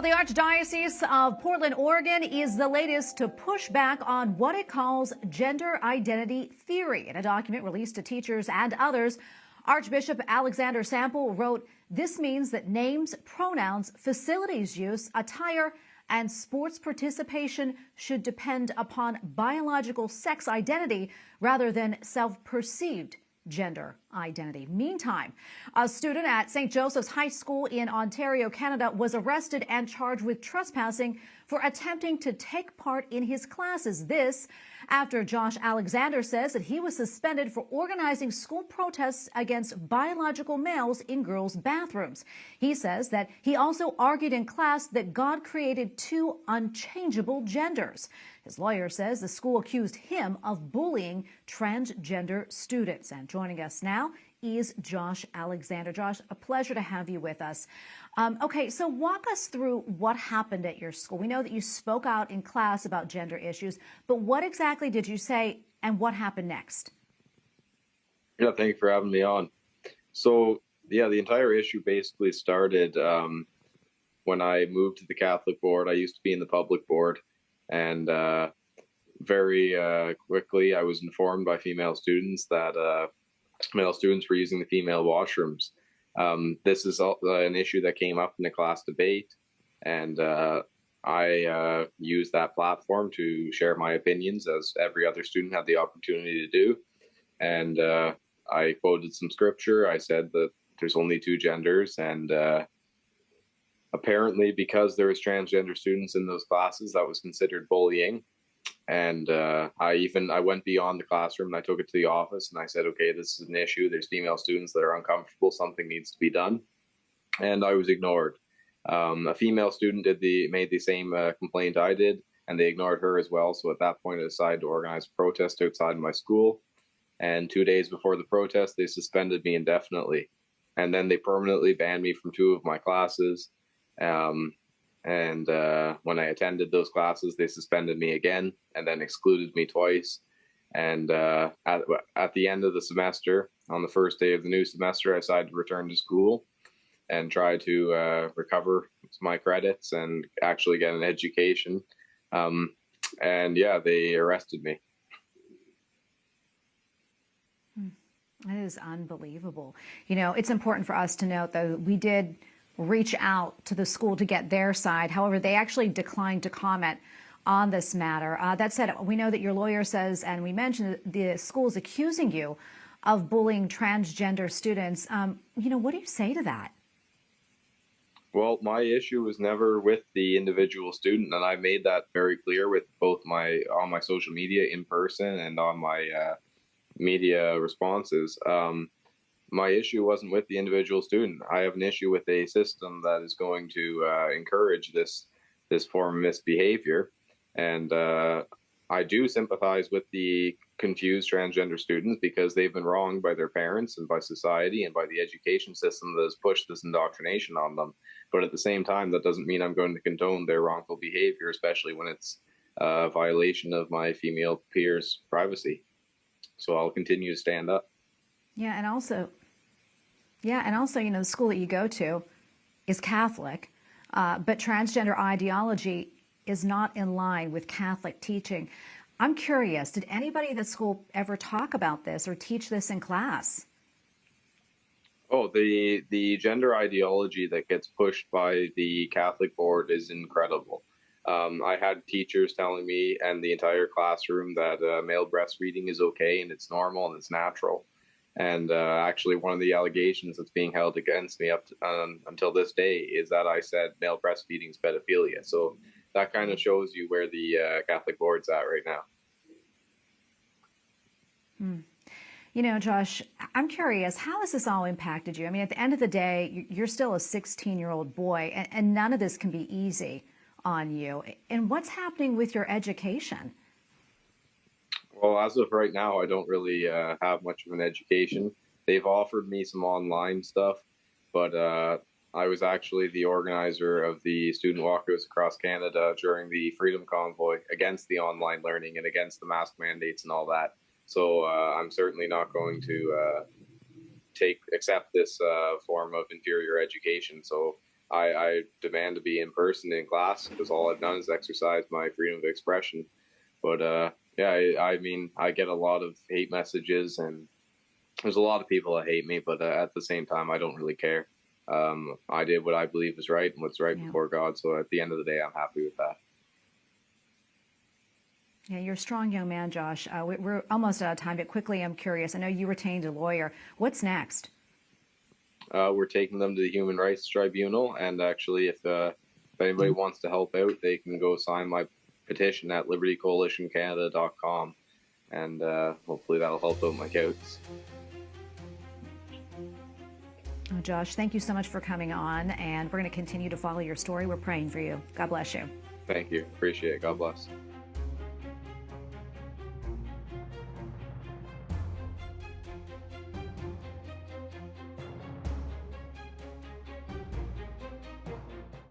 The Archdiocese of Portland, Oregon is the latest to push back on what it calls gender identity theory. In a document released to teachers and others, Archbishop Alexander Sample wrote, "This means that names, pronouns, facilities use, attire, and sports participation should depend upon biological sex identity rather than self-perceived gender identity." Meantime, a student at St. Joseph's High School in Ontario, Canada, was arrested and charged with trespassing for attempting to take part in his classes. This after Josh Alexander says that he was suspended for organizing school protests against biological males in girls' bathrooms. He says that he also argued in class that God created two unchangeable genders. His lawyer says the school accused him of bullying transgender students. And joining us now is Josh Alexander. Josh, a pleasure to have you with us. Okay, so walk us through what happened at your school. We know that you spoke out in class about gender issues, but what exactly did you say and what happened next? Yeah, thank you for having me on. So, yeah, the entire issue basically started when I moved to the Catholic board. I used to be in the public board, and very quickly I was informed by female students that male students were using the female washrooms. This is an issue that came up in a class debate, and I used that platform to share my opinions, as every other student had the opportunity to do. And I quoted some scripture. I said that there's only two genders, and apparently because there was transgender students in those classes, that was considered bullying. And I went beyond the classroom, and I took it to the office, and I said, okay, this is an issue. There's female students that are uncomfortable. Something needs to be done. And I was ignored. A female student made the same complaint I did, and they ignored her as well. So at that point, I decided to organize a protest outside my school. And 2 days before the protest, they suspended me indefinitely. And then they permanently banned me from two of my classes. And when I attended those classes, they suspended me again and then excluded me twice. And at the end of the semester, on the first day of the new semester, I decided to return to school and try to recover my credits and actually get an education. And yeah, they arrested me. That is unbelievable. You know, it's important for us to note, though, we did reach out to the school to get their side. However, they actually declined to comment on this matter. That said, we know that your lawyer says, and we mentioned the school is accusing you of bullying transgender students. You know, what do you say to that? Well, my issue was never with the individual student, and I made that very clear with both on my social media in person and on my media responses. My issue wasn't with the individual student. I have an issue with a system that is going to encourage this form of misbehavior. And I do sympathize with the confused transgender students because they've been wronged by their parents and by society and by the education system that has pushed this indoctrination on them. But at the same time, that doesn't mean I'm going to condone their wrongful behavior, especially when it's a violation of my female peers' privacy. So I'll continue to stand up. Yeah, and also, you know, the school that you go to is Catholic, but transgender ideology is not in line with Catholic teaching. I'm curious, did anybody at the school ever talk about this or teach this in class? Oh, the gender ideology that gets pushed by the Catholic board is incredible. I had teachers telling me and the entire classroom that male breastfeeding is okay and it's normal and it's natural. And actually, one of the allegations that's being held against me until this day is that I said male breastfeeding is pedophilia. So that kind of shows you where the Catholic board's at right now. You know, Josh, I'm curious, how has this all impacted you? I mean, at the end of the day, you're still a 16-year-old boy, and none of this can be easy on you. And what's happening with your education? Well, as of right now, I don't really have much of an education. They've offered me some online stuff, but I was actually the organizer of the student walkouts across Canada during the Freedom Convoy against the online learning and against the mask mandates and all that. So I'm certainly not going to accept this form of inferior education. So I demand to be in person in class because all I've done is exercise my freedom of expression. But yeah, I mean, I get a lot of hate messages, and there's a lot of people that hate me, but at the same time, I don't really care. I did what I believe is right and what's right before God. So at the end of the day, I'm happy with that. Yeah, you're a strong young man, Josh. We're almost out of time, but quickly, I'm curious. I know you retained a lawyer. What's next? We're taking them to the Human Rights Tribunal, and actually, if anybody wants to help out, they can go sign my petition at libertycoalitioncanada.com, and hopefully that'll help out my case. Oh, Josh, thank you so much for coming on, and we're going to continue to follow your story. We're praying for you. God bless you. Thank you. Appreciate it. God bless.